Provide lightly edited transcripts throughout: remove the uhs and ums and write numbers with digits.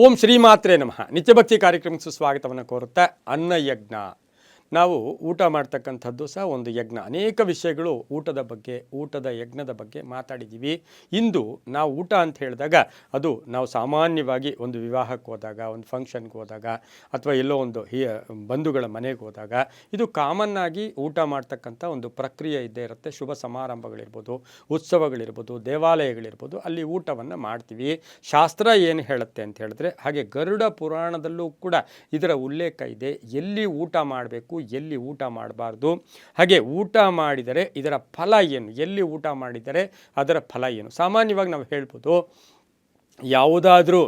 ಓಂ ಶ್ರೀಮಾತ್ರೆ ನಮಃ. ನಿತ್ಯಭಕ್ತಿ ಕಾರ್ಯಕ್ರಮಕ್ಕೆ ಸುಸ್ವಾಗತವನ್ನು ಕೋರುತ್ತಾ ಅನ್ನಯಜ್ಞ. ನಾವು ಊಟ ಮಾಡ್ತಕ್ಕಂಥದ್ದು ಸಹ ಒಂದು ಯಜ್ಞ. ಅನೇಕ ವಿಷಯಗಳು ಊಟದ ಯಜ್ಞದ ಬಗ್ಗೆ ಮಾತಾಡಿದ್ದೀವಿ. ಇಂದು ನಾವು ಊಟ ಅಂತ ಹೇಳಿದಾಗ ಅದು ನಾವು ಸಾಮಾನ್ಯವಾಗಿ ಒಂದು ವಿವಾಹಕ್ಕೆ ಹೋದಾಗ, ಒಂದು ಫಂಕ್ಷನ್ಗೆ ಹೋದಾಗ, ಅಥವಾ ಎಲ್ಲೋ ಒಂದು ಬಂಧುಗಳ ಮನೆಗೆ ಹೋದಾಗ ಇದು ಕಾಮನ್ ಆಗಿ ಊಟ ಮಾಡ್ತಕ್ಕಂಥ ಒಂದು ಪ್ರಕ್ರಿಯೆ ಇದ್ದೇ ಇರುತ್ತೆ. ಶುಭ ಸಮಾರಂಭಗಳಿರ್ಬೋದು, ಉತ್ಸವಗಳಿರ್ಬೋದು, ದೇವಾಲಯಗಳಿರ್ಬೋದು, ಅಲ್ಲಿ ಊಟವನ್ನು ಮಾಡ್ತೀವಿ. ಶಾಸ್ತ್ರ ಏನು ಹೇಳುತ್ತೆ ಅಂತ ಹೇಳಿದ್ರೆ, ಹಾಗೆ ಗರುಡ ಪುರಾಣದಲ್ಲೂ ಕೂಡ ಇದರ ಉಲ್ಲೇಖ ಇದೆ. ಎಲ್ಲಿ ಊಟ ಮಾಡಬೇಕು, ಎಲ್ಲಿ ಊಟ ಮಾಡಬಾರ್ದು, ಹಾಗೆ ಊಟ ಮಾಡಿದರೆ ಇದರ ಫಲ ಏನು, ಎಲ್ಲಿ ಊಟ ಮಾಡಿದರೆ ಅದರ ಫಲ ಏನು. ಸಾಮಾನ್ಯವಾಗಿ ನಾವು ಹೇಳ್ಬೋದು, ಯಾರಾದರೂ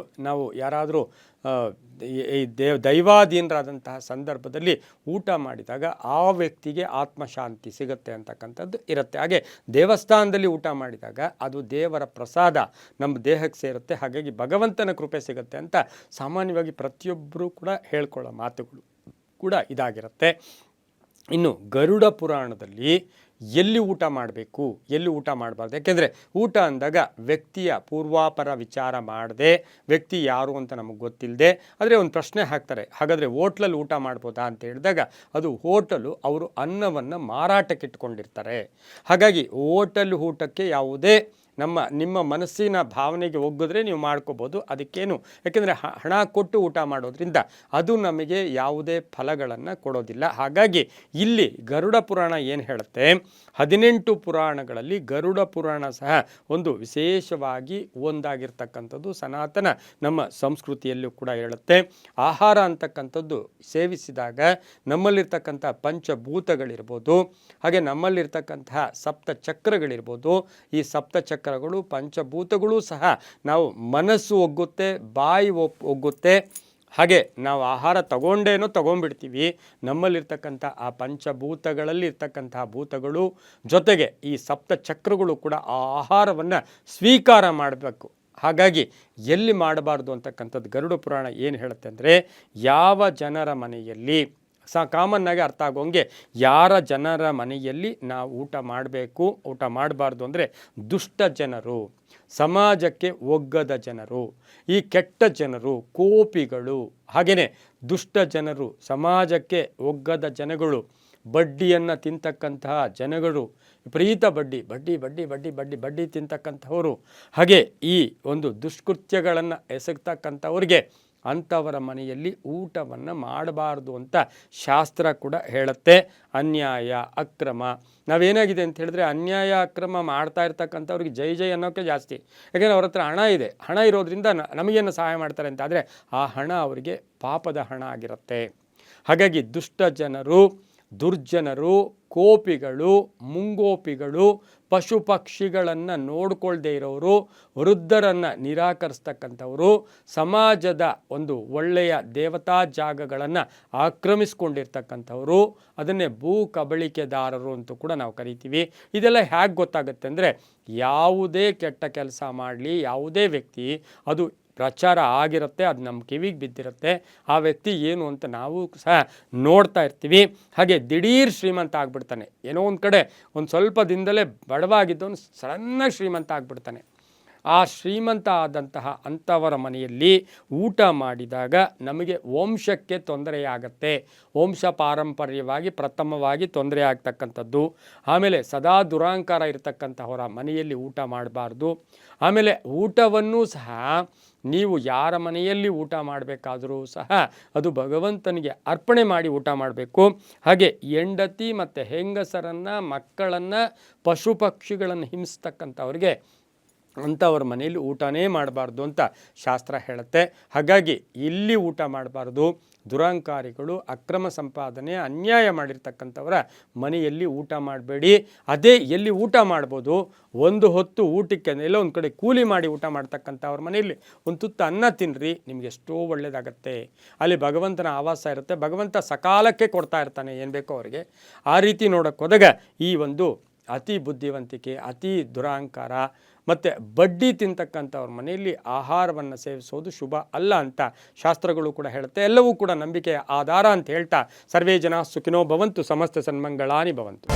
ದೈವಾಧೀನರಾದಂತಹ ಸಂದರ್ಭದಲ್ಲಿ ಊಟ ಮಾಡಿದಾಗ ಆ ವ್ಯಕ್ತಿಗೆ ಆತ್ಮಶಾಂತಿ ಸಿಗುತ್ತೆ ಅಂತಕ್ಕಂಥದ್ದು ಇರುತ್ತೆ. ಹಾಗೆ ದೇವಸ್ಥಾನದಲ್ಲಿ ಊಟ ಮಾಡಿದಾಗ ಅದು ದೇವರ ಪ್ರಸಾದ ನಮ್ಮ ದೇಹಕ್ಕೆ ಸೇರುತ್ತೆ, ಹಾಗಾಗಿ ಭಗವಂತನ ಕೃಪೆ ಸಿಗುತ್ತೆ ಅಂತ ಸಾಮಾನ್ಯವಾಗಿ ಪ್ರತಿಯೊಬ್ಬರೂ ಕೂಡ ಹೇಳ್ಕೊಳ್ಳೋ ಮಾತುಗಳು ಕೂಡ ಇದಾಗಿರುತ್ತೆ. ಇನ್ನು ಗರುಡ ಪುರಾಣದಲ್ಲಿ ಎಲ್ಲಿ ಊಟ ಮಾಡಬೇಕು, ಎಲ್ಲಿ ಊಟ ಮಾಡಬಾರ್ದು, ಯಾಕೆಂದರೆ ಊಟ ಅಂದಾಗ ವ್ಯಕ್ತಿಯ ಪೂರ್ವಾಪರ ವಿಚಾರ ಮಾಡದೆ, ವ್ಯಕ್ತಿ ಯಾರು ಅಂತ ನಮಗೆ ಗೊತ್ತಿಲ್ಲದೆ, ಆದರೆ ಒಂದು ಪ್ರಶ್ನೆ ಹಾಕ್ತಾರೆ, ಹಾಗಾದರೆ ಹೋಟ್ಲಲ್ಲಿ ಊಟ ಮಾಡ್ಬೋದಾ ಅಂತ ಹೇಳಿದಾಗ ಅದು ಹೋಟೆಲು ಅವರು ಅನ್ನವನ್ನು ಮಾರಾಟಕ್ಕೆ ಇಟ್ಕೊಂಡಿರ್ತಾರೆ. ಹಾಗಾಗಿ ಹೋಟೆಲ್ ಊಟಕ್ಕೆ ಯಾವುದೇ ನಿಮ್ಮ ಮನಸ್ಸಿನ ಭಾವನೆಗೆ ಒಗ್ಗಿದ್ರೆ ನೀವು ಮಾಡ್ಕೋಬೋದು, ಅದಕ್ಕೇನು, ಯಾಕೆಂದರೆ ಹಣ ಕೊಟ್ಟು ಊಟ ಮಾಡೋದ್ರಿಂದ ಅದು ನಮಗೆ ಯಾವುದೇ ಫಲಗಳನ್ನು ಕೊಡೋದಿಲ್ಲ. ಹಾಗಾಗಿ ಇಲ್ಲಿ ಗರುಡ ಪುರಾಣ ಏನು ಹೇಳುತ್ತೆ, 18 ಪುರಾಣಗಳಲ್ಲಿ ಗರುಡ ಪುರಾಣ ಸಹ ಒಂದು ವಿಶೇಷವಾಗಿ ಒಂದಾಗಿರ್ತಕ್ಕಂಥದ್ದು. ಸನಾತನ ನಮ್ಮ ಸಂಸ್ಕೃತಿಯಲ್ಲೂ ಕೂಡ ಹೇಳುತ್ತೆ, ಆಹಾರ ಅಂತಕ್ಕಂಥದ್ದು ಸೇವಿಸಿದಾಗ ನಮ್ಮಲ್ಲಿರ್ತಕ್ಕಂಥ ಪಂಚಭೂತಗಳಿರ್ಬೋದು, ಹಾಗೆ ನಮ್ಮಲ್ಲಿರ್ತಕ್ಕಂತಹ ಸಪ್ತ ಚಕ್ರಗಳಿರ್ಬೋದು, ಈ ಸಪ್ತ ಚಕ್ರಗಳು ಪಂಚಭೂತಗಳು ಸಹ ನಾವು ಮನಸ್ಸು ಒಗ್ಗುತ್ತೆ, ಬಾಯಿ ಒಗ್ಗುತ್ತೆ, ಹಾಗೆ ನಾವು ಆಹಾರ ತಗೊಂಡ್ಬಿಡ್ತೀವಿ. ನಮ್ಮಲ್ಲಿರ್ತಕ್ಕಂಥ ಆ ಪಂಚಭೂತಗಳಲ್ಲಿ ಇರ್ತಕ್ಕಂತಹ ಭೂತಗಳು ಜೊತೆಗೆ ಈ ಸಪ್ತ ಚಕ್ರಗಳು ಕೂಡ ಆ ಆಹಾರವನ್ನು ಸ್ವೀಕಾರ ಮಾಡಬೇಕು. ಹಾಗಾಗಿ ಎಲ್ಲಿ ಮಾಡಬಾರ್ದು ಅಂತಕ್ಕಂಥದ್ದು ಗರುಡ ಪುರಾಣ ಏನು ಹೇಳುತ್ತೆ ಅಂದರೆ, ಯಾವ ಜನರ ಮನೆಯಲ್ಲಿ ಕಾಮನ್ನಾಗಿ ಅರ್ಥ ಆಗೋಂಗೆ ಯಾರ ಜನರ ಮನೆಯಲ್ಲಿ ನಾವು ಊಟ ಮಾಡಬೇಕು, ಊಟ ಮಾಡಬಾರ್ದು ಅಂದರೆ ದುಷ್ಟ ಜನರು, ಸಮಾಜಕ್ಕೆ ಒಗ್ಗದ ಜನರು, ಈ ಕೆಟ್ಟ ಜನರು, ಕೋಪಿಗಳು, ಹಾಗೆಯೇ ದುಷ್ಟ ಜನರು, ಸಮಾಜಕ್ಕೆ ಒಗ್ಗದ ಜನಗಳು, ಬಡ್ಡಿಯನ್ನು ತಿಂತಕ್ಕಂತಹ ಜನಗಳು, ವಿಪರೀತ ಬಡ್ಡಿ ತಿಂತಕ್ಕಂಥವರು, ಹಾಗೆ ಈ ಒಂದು ದುಷ್ಕೃತ್ಯಗಳನ್ನು ಎಸಗ್ತಕ್ಕಂಥವ್ರಿಗೆ ಅಂಥವರ ಮನೆಯಲ್ಲಿ ಊಟವನ್ನು ಮಾಡಬಾರ್ದು ಅಂತ ಶಾಸ್ತ್ರ ಕೂಡ ಹೇಳುತ್ತೆ. ಅನ್ಯಾಯ ಅಕ್ರಮ, ನಾವೇನಾಗಿದೆ ಅಂತ ಹೇಳಿದ್ರೆ ಅನ್ಯಾಯ ಅಕ್ರಮ ಮಾಡ್ತಾ ಇರ್ತಕ್ಕಂಥವ್ರಿಗೆ ಜೈ ಅನ್ನೋಕ್ಕೆ ಜಾಸ್ತಿ, ಯಾಕೆಂದರೆ ಅವ್ರ ಹತ್ರ ಹಣ ಇದೆ, ಹಣ ಇರೋದ್ರಿಂದ ನಮಗೇನು ಸಹಾಯ ಮಾಡ್ತಾರೆ ಅಂತ ಆದರೆ ಆ ಹಣ ಅವರಿಗೆ ಪಾಪದ ಹಣ ಆಗಿರುತ್ತೆ. ಹಾಗಾಗಿ ದುಷ್ಟ ಜನರು, ದುರ್ಜನರು, ಕೋಪಿಗಳು, ಮುಂಗೋಪಿಗಳು, ಪಶು ಪಕ್ಷಿಗಳನ್ನು ನೋಡ್ಕೊಳ್ದೇ ಇರೋರು, ವೃದ್ಧರನ್ನು ನಿರಾಕರಿಸ್ತಕ್ಕಂಥವರು, ಸಮಾಜದ ಒಂದು ಒಳ್ಳೆಯ ದೇವತಾ ಜಾಗಗಳನ್ನು ಆಕ್ರಮಿಸ್ಕೊಂಡಿರ್ತಕ್ಕಂಥವರು, ಅದನ್ನೇ ಭೂ ಕಬಳಿಕೆದಾರರು ಅಂತೂ ಕೂಡ ನಾವು ಕರಿತೀವಿ. ಇದೆಲ್ಲ ಹೇಗೆ ಗೊತ್ತಾಗುತ್ತೆ ಅಂದರೆ, ಯಾವುದೇ ಕೆಟ್ಟ ಕೆಲಸ ಮಾಡಲಿ, ಯಾವುದೇ ವ್ಯಕ್ತಿ ಅದು ಪ್ರಚಾರ ಆಗಿರುತ್ತೆ, ಅದು ನಮ್ಮ ಕಿವಿಗೆ ಬಿದ್ದಿರುತ್ತೆ, ಆ ವ್ಯಕ್ತಿ ಏನು ಅಂತ ನಾವು ಸಹ ನೋಡ್ತಾ ಇರ್ತೀವಿ. ಹಾಗೆ ದಿಢೀರ್ ಶ್ರೀಮಂತ ಆಗಿಬಿಡ್ತಾನೆ, ಏನೋ ಒಂದು ಕಡೆ ಒಂದು ಸ್ವಲ್ಪ ದಿನದಲ್ಲೇ ಬಡವಾಗಿದ್ದವನು ಸಡನ್ನಾಗಿ ಶ್ರೀಮಂತ ಆಗಿಬಿಡ್ತಾನೆ. ಆ ಶ್ರೀಮಂತ ಆದಂತಹ ಅಂಥವರ ಮನೆಯಲ್ಲಿ ಊಟ ಮಾಡಿದಾಗ ನಮಗೆ ವಂಶಕ್ಕೆ ತೊಂದರೆಯಾಗತ್ತೆ, ವಂಶ ಪಾರಂಪರ್ಯವಾಗಿ ಪ್ರಥಮವಾಗಿ ತೊಂದರೆ ಆಗ್ತಕ್ಕಂಥದ್ದು. ಆಮೇಲೆ ಸದಾ ದುರಾಂಕಾರ ಇರತಕ್ಕಂಥವರ ಮನೆಯಲ್ಲಿ ಊಟ ಮಾಡಬಾರ್ದು. ಆಮೇಲೆ ಊಟವನ್ನು ಸಹ ನೀವು ಯಾರ ಮನೆಯಲ್ಲಿ ಊಟ ಮಾಡಬೇಕಾದರೂ ಸಹ ಅದು ಭಗವಂತನಿಗೆ ಅರ್ಪಣೆ ಮಾಡಿ ಊಟ ಮಾಡಬೇಕು. ಹಾಗೆ ಹೆಂಡತಿ ಮತ್ತು ಹೆಂಗಸರನ್ನು, ಮಕ್ಕಳನ್ನು, ಪಶು ಪಕ್ಷಿಗಳನ್ನು ಹಿಂಸಿಸ್ತಕ್ಕಂಥವ್ರಿಗೆ ಅಂಥವ್ರ ಮನೆಯಲ್ಲಿ ಊಟನೇ ಮಾಡಬಾರ್ದು ಅಂತ ಶಾಸ್ತ್ರ ಹೇಳುತ್ತೆ. ಹಾಗಾಗಿ ಇಲ್ಲಿ ಊಟ ಮಾಡಬಾರ್ದು. ದುರಾಂಕಾರಿಗಳು, ಅಕ್ರಮ ಸಂಪಾದನೆ, ಅನ್ಯಾಯ ಮಾಡಿರ್ತಕ್ಕಂಥವರ ಮನೆಯಲ್ಲಿ ಊಟ ಮಾಡಬೇಡಿ. ಅದೇ ಎಲ್ಲಿ ಊಟ ಮಾಡ್ಬೋದು, ಒಂದು ಹೊತ್ತು ಊಟಕ್ಕೆ ಎಲ್ಲ ಒಂದು ಕಡೆ ಕೂಲಿ ಮಾಡಿ ಊಟ ಮಾಡ್ತಕ್ಕಂಥವ್ರ ಮನೆಯಲ್ಲಿ ಒಂದು ತುತ್ತು ಅನ್ನ ತಿನ್ನಿರಿ, ನಿಮಗೆ ಎಷ್ಟೋ ಒಳ್ಳೆಯದಾಗತ್ತೆ. ಅಲ್ಲಿ ಭಗವಂತನ ಆವಾಸ ಇರುತ್ತೆ, ಭಗವಂತ ಸಕಾಲಕ್ಕೆ ಕೊಡ್ತಾ ಇರ್ತಾನೆ ಏನು ಬೇಕೋ ಅವರಿಗೆ. ಆ ರೀತಿ ನೋಡೋಕ್ಕೆ ಹೋದಾಗ ಈ ಒಂದು ಅತಿ ಬುದ್ಧಿವಂತಿಕೆ, ಅತಿ ದುರಾಂಕಾರ ಮತ್ತು ಬಡ್ಡಿ ತಿಂತಕ್ಕಂಥವ್ರ ಮನೆಯಲ್ಲಿ ಆಹಾರವನ್ನು ಸೇವಿಸೋದು ಶುಭ ಅಲ್ಲ ಅಂತ ಶಾಸ್ತ್ರಗಳು ಕೂಡ ಹೇಳುತ್ತೆ. ಎಲ್ಲವೂ ಕೂಡ ನಂಬಿಕೆಯ ಆಧಾರ ಅಂತ ಹೇಳ್ತಾ, ಸರ್ವೇ ಜನ ಸುಖಿನೋ ಭವಂತು, ಸಮಸ್ತ ಸನ್ಮಂಗಳಾನಿ ಭವಂತು.